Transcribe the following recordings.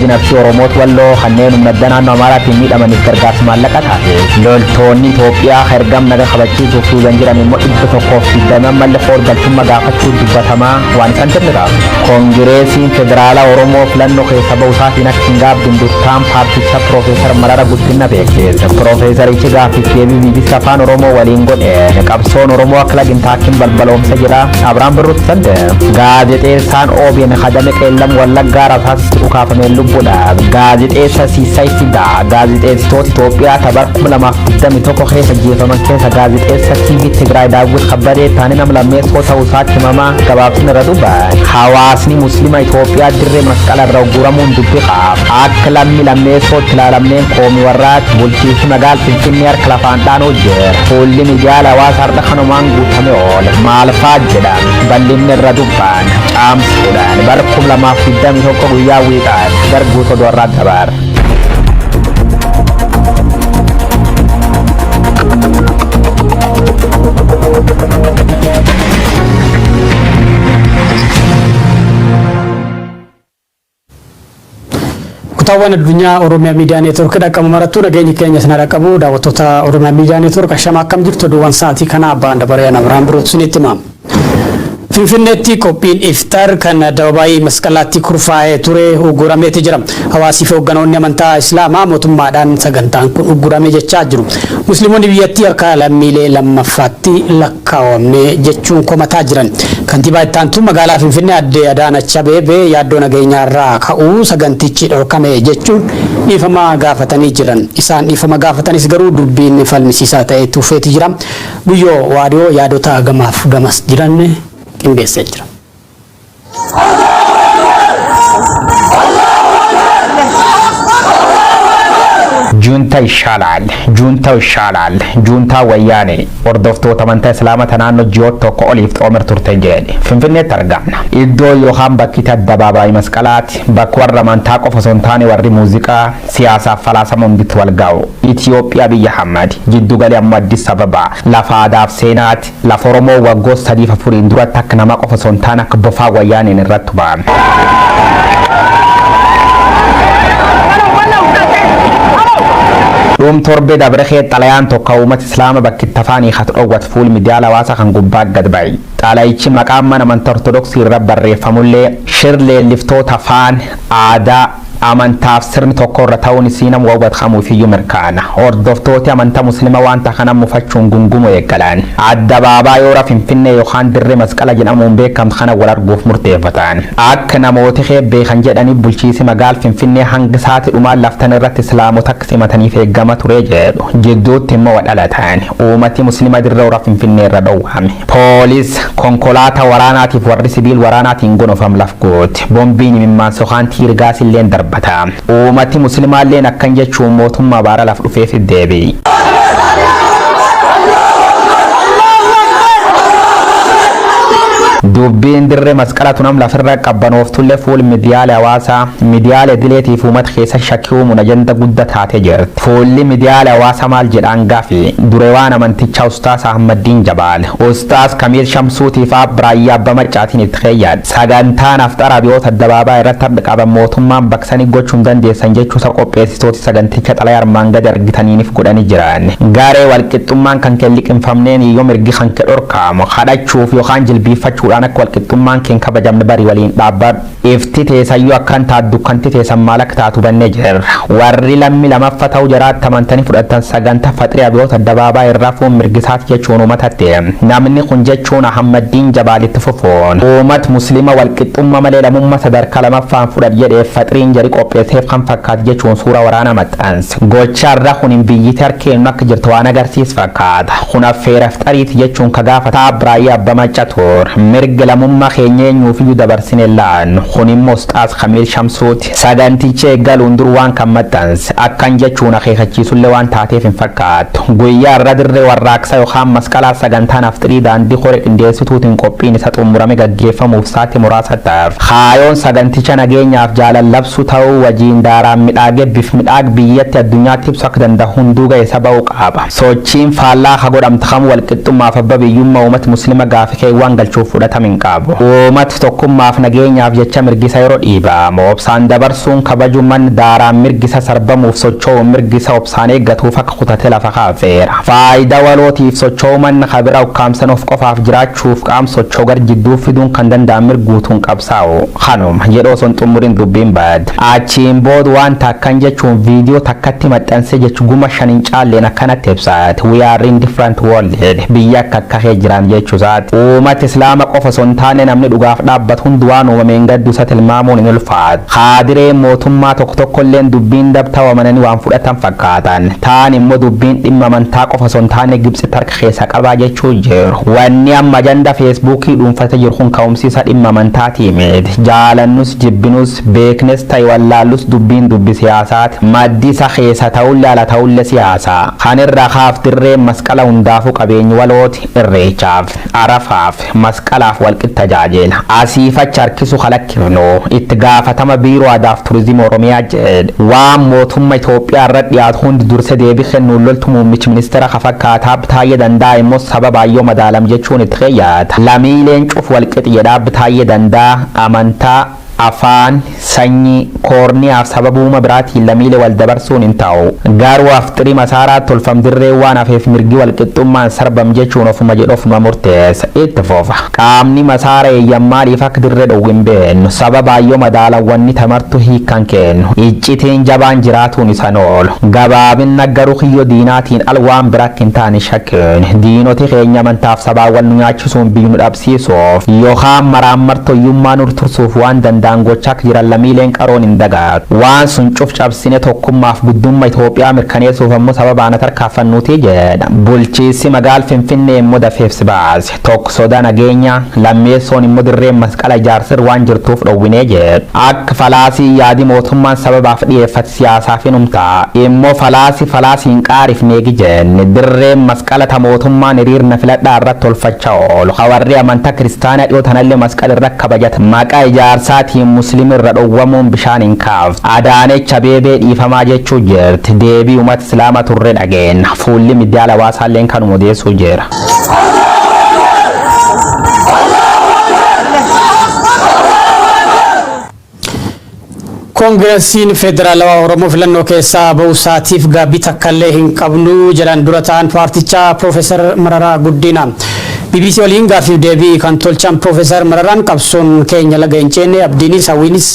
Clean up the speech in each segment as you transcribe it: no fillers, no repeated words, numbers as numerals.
Nafsi Oromoot walloo kanneen ummaddanaa Amaaraatiin miidhamaniif gargaarsa maallaqa taate loltoonni Itoophiyaa hergam naga kabachiisuuf tuulan jiran immoo 120 malli qoorgaltummaa gaafachuu dubbatamaa waan isaan jirra. Koongireesiin Federaalaa Oromoo filannoo keessa ba'uusaatiin akka hin gaabbiin durtaan paarticha Piroofeesar Mararaa Guddinaa beeksise. Piroofeesarichi gaaffiif deebii BBC Afaan Oromoo waliin godhe qabsoon Oromoo akka lagintaatiin balbaloomsa jira. Abiraan Birruutti sande gaazexeessaan OBN Kadame Qeellam Wallaggaa rasaasatti dhukaafamee lubbuudha. Gaazexeessa Siisay Fidaa gaazexeessitoota Itoophiyaa tabar 2021 keessa jeefaman keessa gaazexeessa TV Tigraay Daawwit Kabbadee taanee nama lammeessoo ta'uusaatti himamaa gabaabsina irra duba. Hawaasni Musliima Itoophiyaa dirree masqala irra ugguramuun dubbiqaaf akka lammeessootti ilaalamneen qoomii warraatti bulchiinsi magaalaa Finfinnee harka lafaan dhaanuu jira. Fuulli miidiyaa hawaasaa har'a kanumaan guutame oole maal fa'aa jedha bal'inni irra dubbaan caamsuudhaan bara 2021 guyyaa wiixaan darguu sodoo irraa dabar. Kutaawwan addunyaa Oromiyaa Miidiyaa Neetwoorkii dhaqqabu marattuu nageenyi keenya sana dhaqqabu daawwattoota Oromiyaa Miidiyaa Neetwoorkii ashama akkam jirtu duwwan sa'aatii kana abbaan dabareen Abiraan Birruutti isinitti himama. Finfinneetti qophiin iftaar kan Dababaayii Masqalaatti kurfaa'ee ture uggurameeti jira. Hawaasii fi hoogganoonni amantaa Islaamaa mootummaadhaan sagantaan kun ugguramee jechaa jiru. Musliimoonni biyyattii akka lammiilee lammaffaatti lakkaawamne jechuun komataa jiran. Kantiibaa itti aantuu magaalaa Finfinnee Aadde Adaanach Abeebee yaaddoo nageenyaarraa ka'uu sagantichi dhorkame jechuun dhiifama gaafatanii jiran. Isaan dhiifama gaafatanis garuu dubbiin falmisiisaa ta'ee tuufeeti jira. Guyyoo Waadiyoo yaadota gamaaf gamas jiran qindeessee jira. Junta ishaalal junta wayyaane hordoftoota amantaa islaamaa naannoo ji'oota tokko oliif xoomer turte jedhe Finfinneetti argamna. Iddoo yookaan bakki Dababaayii Masqalaatti bakka warra amantaa qofa osoo hin taane warri muuziqaa siyaasaaf falaasama hunditti wal ga'u. Itoophiyaa biyya Hamad jiddu galii amma Addis Ababaa lafa aadaaf seenaatti lafa Oromoo waggoota 3-4 duratti akka nama qofa osoo hin taane akka bofaa wayyaaneen irratti ba'ame. torbe dabre xalayaan tokko uummata islaama bakki tafaanii haa dhowwat fuul miidiyaa hawaasaa kan gubbaa gad ba'e. Xalayichi maqaan mana amantaa Ortodoksii irra barreeffamullee shirlee liftoota afaan aadaa amantaaf sirni tokko irra ta'uun isiinam wawwatamuuf iyyuu mirkaana. Hordoftooti amantaa musliima wanta kana mufachuun gungumoo eeggalan. Addabaabaa yoora Finfinnee yookaan dirree masqala jedhamuun beekamtu kana wal arguuf murteeffatan. Akka namooti heebbee kan jedhanii bulchiisi magaala Finfinnee hanga sa'aatii dhumaa laftan irratti islaamota akka simataniif eeggama ture jedhu. Jidduutti immoo wadhalatan. Uummati musliima dirree yoora Finfinnee irra dhowwame. Poolis konkolaataa waraanaatiif warri sibiil waraanaatiin gonofam lafgooti. Boombiin imimmaan sokaan tiirgaas illeen darba. Uummati muslimaalleen akkan jechuun mootummaa baara laf dhufeef deebi'i. Dubbiin dirree masqala tunam lafirra qabbanooftulle fuul miidiyaalee hawaasaa miidiyaalee dileetiif uummata keessa shakkii uumuun ajanda guddaa taatee jirti. Fuulli miidiyaalee hawaasaa maal jedhaan gaafi durewaan amantichaa Ustaas Ahmaddiin Jabaal Ustaas Kamiil Shamsuutiif Abiraayyaa Abba Maccaatiin itti keeyyaad sagantaan aftara biyyoota Dabaabaa irratti har'a qaban mootummaan baksanii gochuun dandeessan jechuusa qopheessitooti saganticha xalayaa armaan gadi argitaniiniif godhanii jiran. Garee walqixxummaan kan kee liqinfamneen iyyoo mirgi kan kee dhorkaamu kadhachuuf yookaan jilbiiffachuudhaan akka walqixxummaan keen kabajamne bari waliin dhaabbadhu. Ifti teessayyuu akkan taaddu kanti teessan maal akka taatu bannee jirra. Warri lammi lamaffa ta'uu jiraatti amantanii fudhatan sagantaa faxirii biyyoota Dabaabaa irraa fuun mirgisaati jechuun uummatatti. Namni kun jechuun Ahmaddiin Jabaalitti fufuun uummata musliima walqixxummaa malee lamummaa sadarkaa lamaffaan fudhadhu jedhee faxiriin jari qopheesseef kan fakkaatu jechuun suura waraana maxxanse. Gochaarra kun hin biyyiti harkeennu akka jirtu waan agarsiis fakkaata. Kun affeera faxariiti jechuun ka gaafata Abiraayyaa Abba Maccatuur mirga lamummaa keenya eenyuufiyyuu dabarsine laan kun immoo Ustaas Kamiil Shamsuuti saganticha eeggaluun dur waan kan maxxanse akkan jechuun akeekachiisullee waan taateef hin fakkaatu. Guyyaa irra dirree warraaqsa yookaan masqalaa sagantaan afxirii daandii hore qindeessituutiin qophiin isa xumurame gaggeeffamuuf sa'aatii muraasa ta'eef. Kaayoon saganticha nageenyaaf jaalallabsu ta'uu wajjiin daaraan midhaagee bif midhaag biyyatti addunyaatti ibsu akka danda'u hunduu ga'e saba'uu qaba. Sochiin faallaa ka godhamtu kam walqixxummaaf abba biyyummaa uummata musliima gaafa keewwan galchuuf fudhatamin qabu. Uummati tokkummaaf nageenyaaf jecha mirgisa yeroo dhiibamu obsaan dabarsuun kabajummaan daaraan mirgisa sarbamuuf socho'uun mirgisa obsaan eeggatuuf akka kutate lafa kaafeera. Faayidaa walootiif socho'uman kabira ukkaamsan of qofaaf jiraachuuf qaam sochoo gar jidduu fiduun kan danda'an mirguutuun qabsaa'u. Kanuma jedhoo son xumuriin dubbiin bad. Achiin booda waan takkan jechuun viidiyoo takkatti maxxanse jechu guma shanin caalleen akkanatti ibsaat. We are in different world. Biyya akka jiran jechuusaat. Uummata islaama qofa son taane namni dhugaaf dhaabbatu hundi waan uumameen gaddu isa tilmaamuun hin ulfaatu. Haadireen mootummaa tokko tokkolleen dubbiin dabtawa mananii waan fudhatan fakkaatan. Taan immoo dubbiin dhimma amantaa qofa son taane Gibxi tarka keessa qabaa jechuu jiru. Wanni amma ajanda feesbuukii dhuunfate jiru kun ka'umsiisa dhimma amantaatii miti. Jaalannus jibbinus beeknes ta'e wallaallus dubbiin dubbi siyaasaati. Maddi isa keessa ta'ulle ala ta'ulle siyaasaa. Kan irra kaaftirreen masqala hundaafuu qabeenyi walooti irreechaaf arafaaf masqalaaf walqixa tajaajila. Asiifacha harkisu kalakkifnu itti gaafatama biiroo aadaaf turizimii Oromiyaa jedhe. Waan mootummaa Itoophiyaa irra dhiyaatu hundi dursa deebii kennuun loltu muummichi ministeera kafakkaataa Bitaayyee Danda'a immoo sababaayyoo madaalam jechuun itti keeyyaata. Lammiileen cufu walqixa jedhaa Bitaayyee Danda'a amantaa afaan sanyii koorniyaaf sababuuma biraatiin lammiilee wal dabarsuun hin ta'u. Garuu afxirii masaaraa tolfamdirree waan hafeef mirgi walqixxummaan sarbam jechuun ofuma jedhofuma murteessa. Itti fufa qaamni masaara eeyyammaaliif akka dirree dhowwin beennu sababaayyoo madaalawwanni tamartu hiikan kennu iccitiin jabaan jiraatuun isan oolu. Gabaabinna garuu kiyyoo diinaatiin al waan bira hin taane shakkeen diinoti keenya amantaaf sabaawwan nu nyaachisuun biyyu dhabsiisuuf yookaan maraammartoyyummaa nur tursuuf waan daangochaak jiran lammiileen qaroon hin dagaatu. Waan sun cuf cabsine tokkummaaf guddummaa Itoophiyaa mirkaneessuuf ammoo sababaan tarkaanfannuuti jedha. Bulchiinsi magaalaa Finfinnee immoo dafeefsi baase. Tokko sodaa nageenya lammeessoon immoo dirreen masqala ijaarsir waan jirtuuf dhowwinee jedhu. Akka falaasii yaadi mootummaan sababaaf dhiyeeffate siyaasaaf hin humtaa. Immoo falaasiin qaarifneegi jenne dirreen masqala ta mootummaan hiriirna filadhaa irratti tolfachaa oolu. Hawarri amantaa kiristaanaa dhiyoo tanallee masqala irra kabajata. Maqaa ijaarsaati musliim irra dhowwamuun bishaan hin kaaf. Adaanecha beebee dhiifamaa jechuu jirti. Deebii uummata islaama turre dhageen fuulli miidiyaa hawaasaalleen kan odeessuu jira. Koongiresiin Federaalawaa Oromoo filannoo keessaa ba'uusaatiif gaabbii takkallee hin qabnu jedhan dura ta'an paartichaa Profeesar Mararaa Guddina. BBC waliin gaaffiif deebii kan tolchan Profeesar Mararaan qabsoon keenya laga hin ceene abdiinis hawwiinis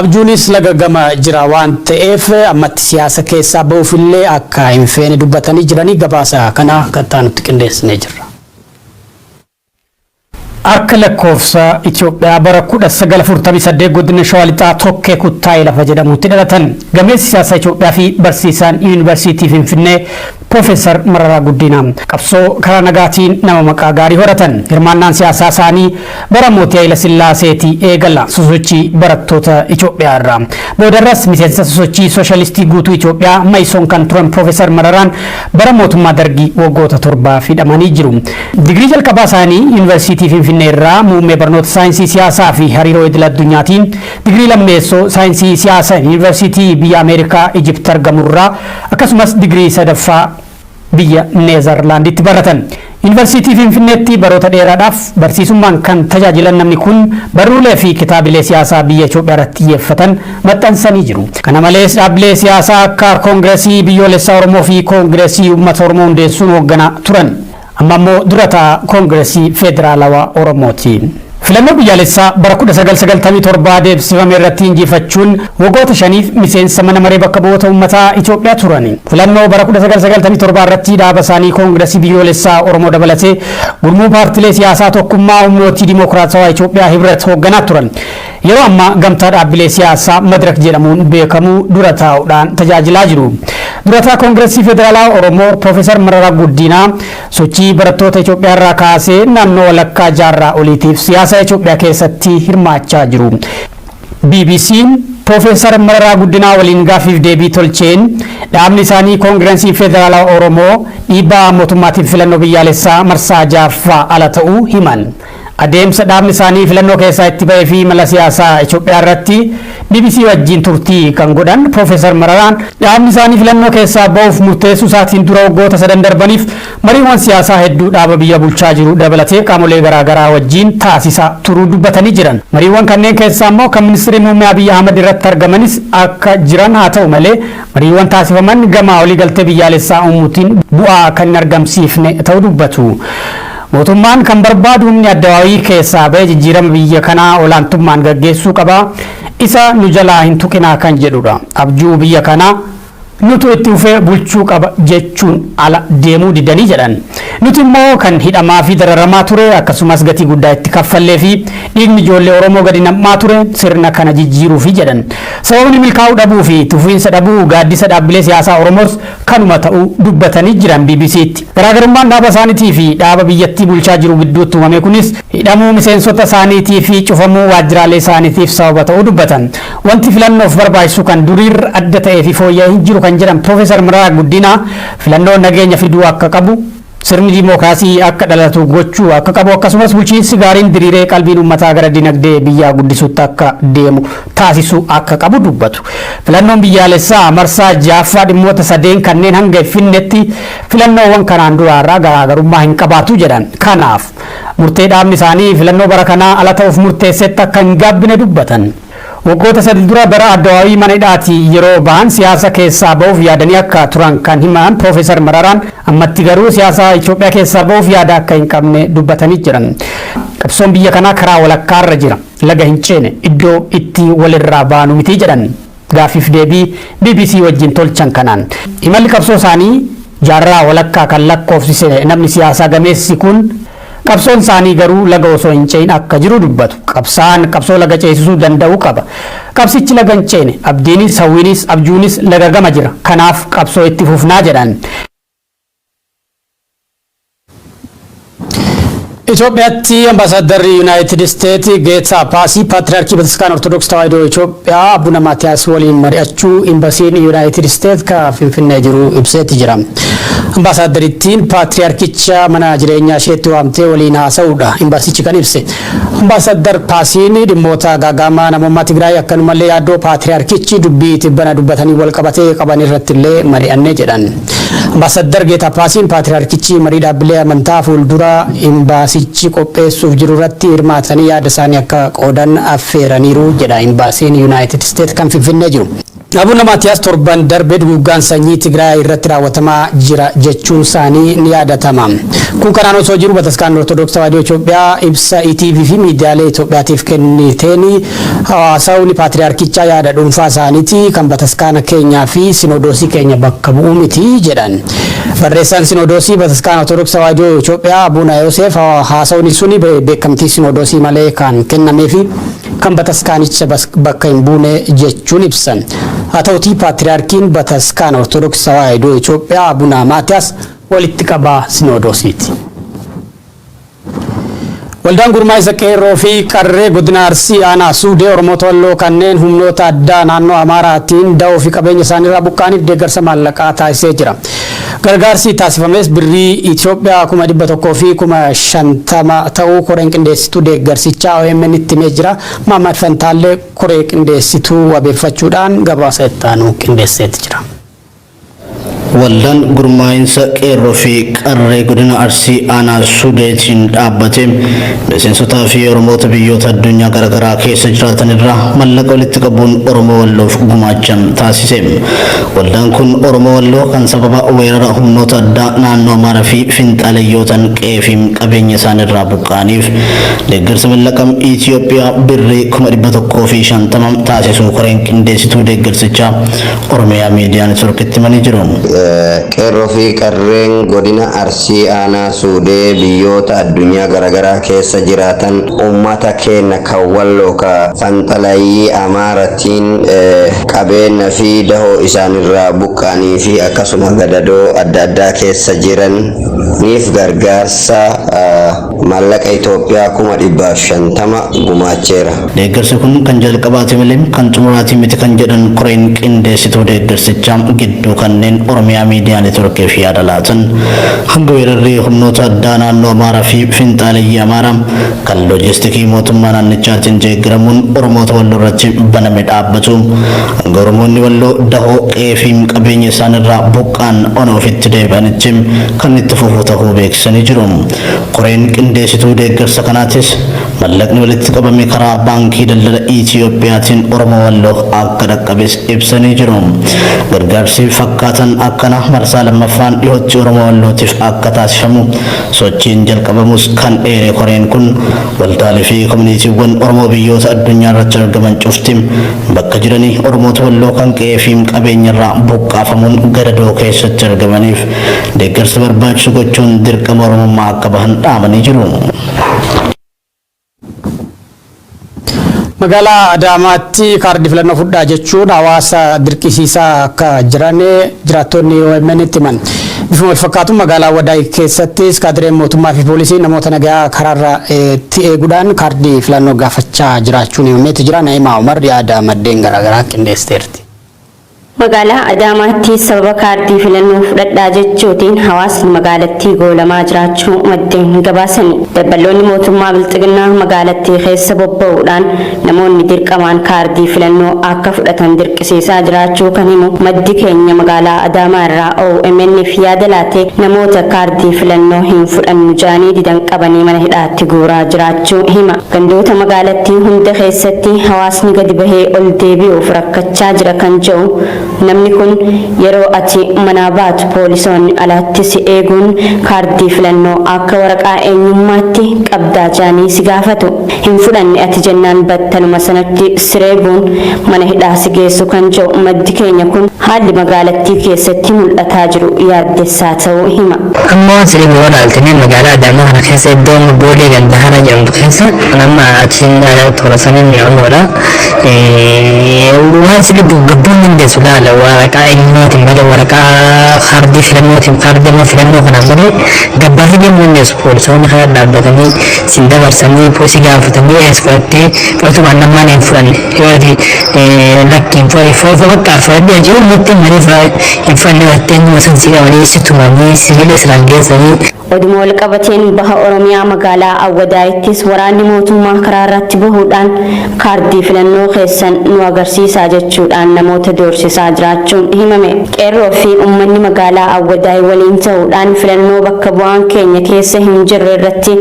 abjuunis laga gama jira waan ta'eef ammatti siyaasa keessaa ba'uufillee akka hin feene dubbatanii jiranii gabaasa kana gattaanutti qindeessinee jirra. Akka lakkoofsa Itoophiyaa bara 1948 godina Shawaa Lixaa Tokkee Kuttaayee lafa jedhamutti dhalatan gameessi siyaasa Itoophiyaa fi barsiisaan Yuunivarsiitii Finfinnee Profeesar Mararaa Guddina qabsoo karaa nagaatiin nama maqaa gaarii horatan hirmaannaan siyaasaa isaanii bara mootii Hayila Sillaaseetii eegala sosochii barattoota Itoophiyaa irraa boodarras miseensa sosochii sooshaalistii guutuu Itoophiyaa Mayisoon kan turan Profeesar Mararaan bara mootummaa Dargii waggoota 7 hidhamanii jiru. Digirii jalqabaa isaanii Yuunivarsiitii Finfinnee irraa muummee barnoota saayinsii siyaasaa fi hariiroo idil addunyaatiin digirii lammeessoo saayinsii siyaasaa Yuunivarsiitii biyya Ameerikaa Ijipti argamurraa akkasumas digirii sadaffaa biyya Neezerlaanditti baratan. Yuunivarsiitii Finfinneetti baroota dheeraadhaaf barsiisummaan kan tajaajilan namni kun barruulee fi kitaabilee siyaasaa biyya Itoophiyaa irratti xiyyeeffatan maxxansanii jiru. Kana malees dhaabbilee siyaasaa akka Koongireesii Biyyoolessaa Oromoo fi Koongireesii Uummata Oromoo hundeessuun hoogganaa turan. Amma immoo durataa Koongireesii Federaalawaa Oromooti. Filannoo biyyaalessaa bara 1997 deebsifame irratti injifachuun waggoota 5f miseensa mana maree bakka bu'oota uummataa Itoophiyaa turani. Filannoo bara 1997 irratti dhaaba isaanii Koongireesii Biyyoolessaa Oromoo dabalatee gurmuu paartilee siyaasaa tokkummaa ummootii Dimookiraatawaa Itoophiyaa Hibret hoogganaa turan. Yeroo ammaa gamtaa dhaabbilee siyaasaa Madirak jedhamuun beekamu dura taa'uudhaan tajaajilaa jiru. Durataa Koongireesii Federaalawaa Oromoo Profeesar Mararaa Guddinaa sochii barattoota Itoophiyaa irraa kaasee naannoo walakkaa jaarraa oliitiif siyaasa Itoophiyaa keessatti hirmaachaa jiru. BBC'n Profeesar Mararaa Guddinaa waliin gaaffiif deebii tolcheen dhaabni isaanii Koongireesii Federaalawaa Oromoo dhiibbaa mootummaatiin filannoo biyyaalessaa marsaa 6ffaa ala ta'uu himan. adeemsa dhaabni isaanii filannoo keessaa itti ba'ee fi mala siyaasaa Itoophiyaa irratti BBC wajjin turtii kan godhan Profeesar Mararaan dhaabni isaanii filannoo keessaa ba'uuf murteessuu isaatiin dura waggoota 3 darbaniif mariiwwan siyaasaa hedduu dhaaba biyya bulchaa jiru dabalatee qaamolee garaagaraa wajjin taasisaa turuu dubbatanii jiran. Mariiwwan kanneen keessaa immoo kan ministeerri muummee Abiy Ahmed irratti argamanis akka jiran haa ta'u malee mariiwwan taasifaman gama waliigaltee biyyaalessaa uumuutiin bu'aa kan hin argamsiifne ta'uu dubbatu. Mootummaan kan barbaadu humni addawaawii keessaa ba'ee jijjiirama biyya kanaa olaantummaan gaggeessuu qaba. Isa nu jalaa hin tuqinaa kan jedhudha. Abjuu biyya kanaa nutu itti ufee bulchuu qaba jechuun ala deemuu didanii jedhan. Nuti immoo kan hidhamaa fi dararamaa ture akkasumas gatii guddaa itti kaffallee fi dhiigni ijoollee Oromoo gadi nam'aa ture sirna kana jijjiiruu fi jedhan. Sababni milkaa'uu dhabuu fi tufiinsa dhabuu gaaddisa dhaabbilee siyaasaa Oromoos kanuma ta'uu dubbatanii jiran BBC'tti. Garaagarummaan dhaaba isaaniitii fi dhaaba biyyattii bulchaa jiru gidduutti uumame kunis hidhamuu miseensota isaaniitii fi cufamuu waajjiraalee isaaniitiif sababa ta'uu dubbatan. Wanti filannoof barbaachisu kan duriirra adda ta'ee fi fooyya'ee hin jiru kan jedhan Profeesar Mararaa Guddinaa filannoon nageenya fiduu akka qabu sirni dimookiraasii akka dhalatu gochuu akka qabu akkasumas bulchiinsi gaariin diriiree qalbiin uummataa gara dinagdee biyyaa guddisuutti akka deemu taasisuu akka qabu dubbatu. Filannoon biyyaalessaa marsaa 6ffaa dhimmoota 3 kanneen hanga finnetti filannoowwan kanaan duraarraa garaagarummaa hin qabaatu jedhan. Kanaaf murtee dhaabni isaanii filannoo bara kanaa ala ta'uuf murteessetti akka hin gaabbine dubbatan. Waggoota 3 dura bara addawaawii mana hidhaatti yeroo ba'an siyaasa keessaa ba'uuf yaadanii akka turan kan himan Profeesar Mararaan ammatti garuu siyaasa Itoophiyaa keessaa ba'uuf yaada akka hin qabne dubbatanii jiran. Qabsoon biyya kanaa karaa walakkaarra jira. Laga hin ceene iddoo itti walirraa baanu miti jedhan. Gaaffiif deebii BBC wajjin tolchan kanaan. Imalli qabsoo isaanii jaarraa walakkaa kan lakkoofsise namni siyaasaa gameessi kun qabsoon isaanii garuu laga osoo hin ce'in akka jiru dubbatu. Qabsaan qabsoo laga ceesisuu danda'u qaba. Qabsichi laga hin ceene abdiinis hawwiinis abjuunis laga gama jira. Kanaaf qabsoo itti fufnaa jedhan. ኢትዮጵያቲ አምባሳደር ዩናይትድ ስቴትስ ጌታ ፓሲ ፓትርያርኪ በተስካን ኦርቶዶክስ ተዋሕዶ ኢትዮጵያ አቡነ ማቲያስ ወሊን መሪያቹ ኤምባሲን ዩናይትድ ስቴትስ ከፊንፊኔ ጅሩ ኢብሴት ጅራም አምባሳደሪቲን ፓትርያርኪቻ መና ጅሬኛ ሼት ዋምቴ ወሊን ሀሰውዳ ኤምባሲች ከን ኢብሴ አምባሳደር ፓሲን ድሞታ ጋጋማ ነሞማ ትግራይ አከኑመሌ ያዶ ፓትርያርኪቺ ዱቢት በና ዱበተኒ ወልቀበቴ ቀባኒ ረትሌ መሪአኔ ጀዳን አምባሳደር ጌታ ፓሲን ፓትርያርኪቺ መሪ ዳብሌ አመንታ ፉልዱራ ኤምባሲchi qopheessuuf jiru irratti hirmaatanii yaada isaanii akka qoodan affeeraniiru jedha imbaasiin United States kan Finfinnee jiru. Abuna Maatiyaas torban darbe duguuggaan sanyii Tigraay irratti raawwatamaa jira jechuun isaanii ni yaadatama. Kun kanaan osoo jiru Bataskaan Ortodoksii Tawaahidoo Itoophiyaa ibsa ETV fi miidiyaalee Itoophiyaatiif kenniteeni hawaasawni paatriyaarkichaa yaada dhuunfaa isaaniiti kan Bataskaana keenyaa fi sinodoosii keenya bakka bu'u miti jedhan. Barreessaan sinodoosii Bataskaan Ortodoksii Tawaahidoo Itoophiyaa Abuna Yoosef haasawni suni beekamtii sinodoosii malee kan kennamee fi kan Bataskaanicha bakka hin buune jechuun ibsan. Atauti patriarkiin Bataskaan Ortodoksii Tawaahidoo Itoophiyaa Abuna Maatiyaas walitti qabaa sinodoosiiti. Waldaan gurmaa'isa qeerroo fi qarree godina Arsii aanaa Suudee Oromoota Walloo kanneen humnoota addaa naannoo Amaaraatiin da'oo fi qabeenya isaaniirraa buqqaaniif deeggarsa maallaqaa taasisee jira. Gargaarsi taasifames birrii Itoophiyaa 100 fi 50 ta'uu koreen qindeessituu deeggarsichaa OMN itti himee jira. Maamad Fantaallee koree qindeessituu wabeeffachuudhaan gabaasa ittaanu qindeesseetti jira. Waldaan gurmaa'insa qeerroo fi qarree godina Arsii aanaa Suudeetiin dhaabbate miseensotaa fi Oromoota biyyoota addunyaa garaagaraa keessa jiraatan irraa mallaqa walitti qabuun Oromoo Walloof gumaacha taasise. Waldaan kun Oromoo Walloo kan sababa weerara humnoota addaa naannoo Amaaraa fi Finxaaleyyootaan qe'ee fi qabeenya isaaniirraa buqqaaniif deeggarsa maallaqaa Itoophiyaa birrii 150 taasisuu koreen qindeessituu deeggarsichaa Oromiyaa Miidiyaa Neetworkitti himanii jiru. Qeerroo fi qarreen godina Arsii aanaa Suudee biyyoota addunyaa garaagaraa keessa jiraatan uummata keenya kan Walloo ka Finxaaleyyii Amaaraatiin qabeenya fi dahoo isaanirraa buqqaanii fi akkasuma gadadoo adda addaa keessa jiraniif gargaarsa maallaqa Itoophiyaa 150 gumaacheera. Deeggarsi kun kan jalqabaati malee kan xumuraati miti kan jedhan koreen qindeessituu deeggarsichaa gidduu kanneen Oromiyaa Miidiyaa Neetworkiif yaada laatan hanga weerarrii humnoota addaa naannoo Amaaraa fi Finxaaleyyii Amaaraa kan loojiistikii mootummaa naannichaatiin deeggaramuun Oromoota Walloo irratti baname dhaabbatu. Hanga Oromoonni Walloo dahoo qe'ee fi qabeenya isaanirraa buqqaan ona ofitti deebi'anitti kan itti fufu ta'uu beeksisanii jiru. Koreen qindeessituu deeggarsa kanaatis mallaqni walitti qabame karaa baankii daldala Itiyoophiyaatiin Oromoo Walloo akka dhaqqabes ibsanii jiru. Gargaarsi fakkaatan akkana marsaa lammaffaan dhiyootti Oromoo Wallootiif akka taasifamu sochiin jalqabamus kan eere koreen kun waldaalee fi koominiitiiwwan Oromoo biyyoota addunyaa irratti argaman cufti bakka jiranii Oromoota Walloo kan qe'ee fi qabeenyarraa buqqaafamuun gadadoo keessatti argamaniif deeggarsa barbaachisu gochuun dirqama Oromummaa akka bahan dhaamanii jiru. Magaalaa Adaamaatti kaardii filannoo fudhaa jechuun hawaasa dirqisiisaa akka jiran jiraattonni OMN itti himan. Bifuma wal fakkaatu magaalaa Wadaay keessattis kaadireen mootummaa fi poolisii namoota nagaa karaarra eeguudhaan kaardii filannoo gaafachaa jiraachuun himameetu jira. Naa'imaa Umar yaada maddeen garaagaraa qindeessiteerti. Magaalaa Adaamaatti sababa kaardii filannoo fudhadhaa jechuutiin hawaasni magaalattii goolamaa jiraachuu maddeen gabaasani. Dabballoonni mootummaa bilxiginnaa magaalattii keessa bobba'uudhaan namoonni dirqamaan kaardii filannoo akka fudhatan dirqisiisaa jiraachuu kan himu maddi keenya magaalaa Adaamaa irraa OMN'f yaada laatee namoota kaardii filannoo hin fudhannu jaanii didan qabanii mana hidhaatti guuraa jiraachuu hima. Gandoota magaalattii hunda keessatti hawaasni gadi bahee ol deebi'uuf rakkachaa jira kan jedhu namni kun yeroo ati manaa baatu poolisoonni alaatti si eeguun kaardii filannoo akka waraqaa eenyummaatti qabdaa jaanii si gaafatu. Hin fudhanne ati jennaan battaluma sanatti sireebuun mana hidhaa si geessu kan jedhu maddi keenya kun haalli magaalattii keessatti mul'ataa jiru yaaddessaa ta'uu hima. Ammoo sirrii walaaltanii magaalaa Adaamaa kana keessa iddoon boolee Gandahara jedhamtu keessa nama achiin toora saniin mi'aawoodha. Waan sirrii gabbuun dandeessu laala waraqaa eenyummaatiin malee waraqaa kaardii filannootiin kaardii filannoo kanaan malee gabbaasii deemuu dandeessu. Poolisoonni kana dhaabbatanii sin dabarsanii poolisii gaafatanii fudhattee fudhatumaan namaan hin fudhanne yoo ati lakkiin bakka fudhadhee jiru nutti malee hin fudhanne wattee eenyuma san si qabanii si tumanii sibiila isaan geessanii. Oduma wal qabateen baha Oromiyaa magaalaa Awwadaayittis waraanni mootummaa karaa irratti bahuudhaan kaardii filannoo keessan nu agarsiisaa jechuudhaan namoota doorsisaa jiraachuun himame. Qeerroo fi uummanni magaalaa Awwadaay waliin ta'uudhaan filannoo bakka bu'aan keenya keessa hin jirre irratti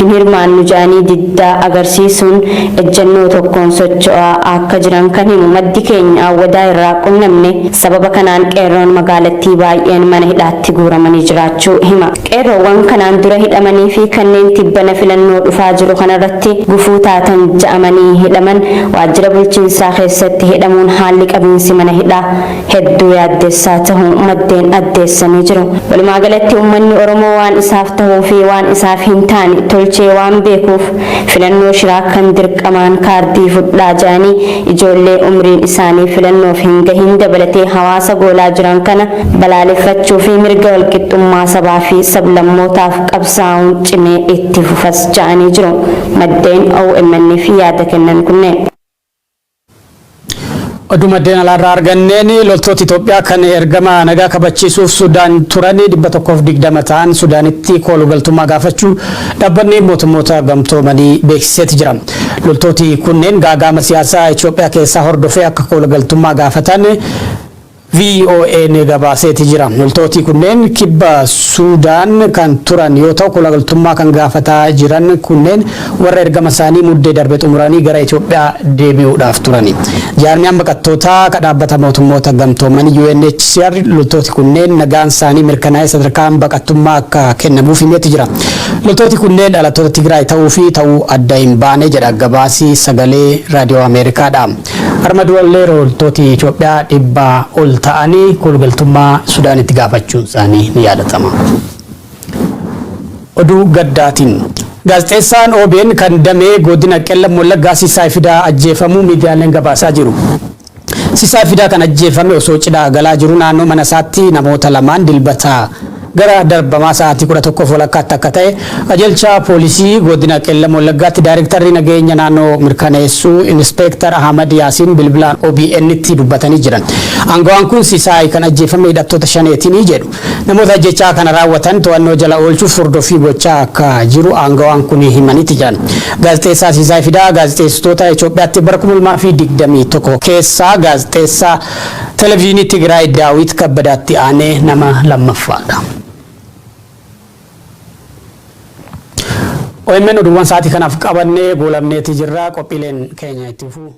hin hirmaannu jaanii diddaa agarsiisuun ejjennoo tokkoon socho'aa akka jiran kan himu maddi keenya Awwadaay irraa qunnamne sababa kanaan qeerroon magaalattii baay'een mana hidhaatti guuramanii jiraachuu hima. Qeerroowwan kanaan dura hidhamanii fi kanneen tibbana filannoo dhufaa jiru kanarratti gufuu taatan ja'amanii hidhaman waajjira bulchiinsaa keessatti hidhamuun haalli qabiinsi mana hidhaa hedduu yaaddessaa ta'uu maddeen addeessanii jiru. Walumaa galatti uummanni Oromoo waan isaaf ta'uu fi waan isaaf hin taane tolchee waan beekuuf filannoo shiraa kan dirqamaan kaardii fudhaa jaanii ijoollee umriin isaanii filannoof hin gahin dabalatee hawaasa goolaa jiran kana balaaleffachuu fi mirga walqixxummaa sabaa fi sablammootaaf qabsaa'uun cimee itti fufas ja'anii jiru. Maddeen OMN fi yaada kennan kunneen. Oduu maddeen alaarraa arganneen loltoota Itoophiyaa kan ergama nagaa kabachiisuuf Sudaan turanii 120 ta'an Sudaanitti koolugaltummaa gaafachuu dhaabbanni mootummoota gamtoomanii beeksiseeti jira. Loltooti kunneen gaagama siyaasaa Itoophiyaa keessaa hordofee akka koolugaltummaa gaafatan VOA gabaaseeti jira. Loltooti kunneen kibba Sudaan kan turan yoo ta'u koolugaltummaa kan gaafataa jiran kunneen warra ergama isaanii muddee darbe xumuranii gara Itoophiyaa deebi'uudhaaf turani. Jaarmiyaan baqattootaa kan dhaabbata mootummoota gamtoomanii UNHCR loltooti kunneen nagaan isaanii mirkanaa'ee sadarkaan baqattummaa akka kennamuuf himeeti jira. Loltooti kunneen dhalattoota Tigraay ta'uu fi ta'uu adda hin baane jedha gabaasii sagalee raadiyoo Ameerikaadha. Armaduwallee loltooti Itoophiyaa 100 ol ta'anii koolugaltummaa Sudaanitti gaafachuun isaanii ni yaadatama. Oduu gaddaatiin gaazexeessaan OBN kan damee godina Qellam Wallaggaa Siisaa Fidaa ajjeefamuu miidiyaaleen gabaasaa jiru. Siisaa Fidaa kan ajjeefame osoo cidhaa galaa jiru naannoo mana isaatti namoota lamaan dilbata gara darbamaa sa'aatii 11 walakkaatti akka ta'e qajeelcha poolisii godina qellam wallaggaatti daayirektarri nageenya naannoo mirkaneessuu Inspektar Ahmad Yaasiin bilbilaan OBN itti dubbatanii jiran. Aangawaan kun Sisaay kan ajjeefame hidhattoota shaneetiin jedhu. Namoota ajjechaa kana raawwatan to'annoo jala oolchuuf hordofii gochaa akka jiru aangawaan kun himaniiti jiran. Gaazexeessaa Sisaay Fidaa gaazexeessitoota Itoophiyaatti bara 2021 keessaa gaazexeessaa televezyiinii Tigraay Daawit Kabbadaatti aanee nama lammaffaadha. OMN oduuwwan sa'aatii kanaaf qabannee goolabneeti jirra. Qophiileen keenya itti fufuu.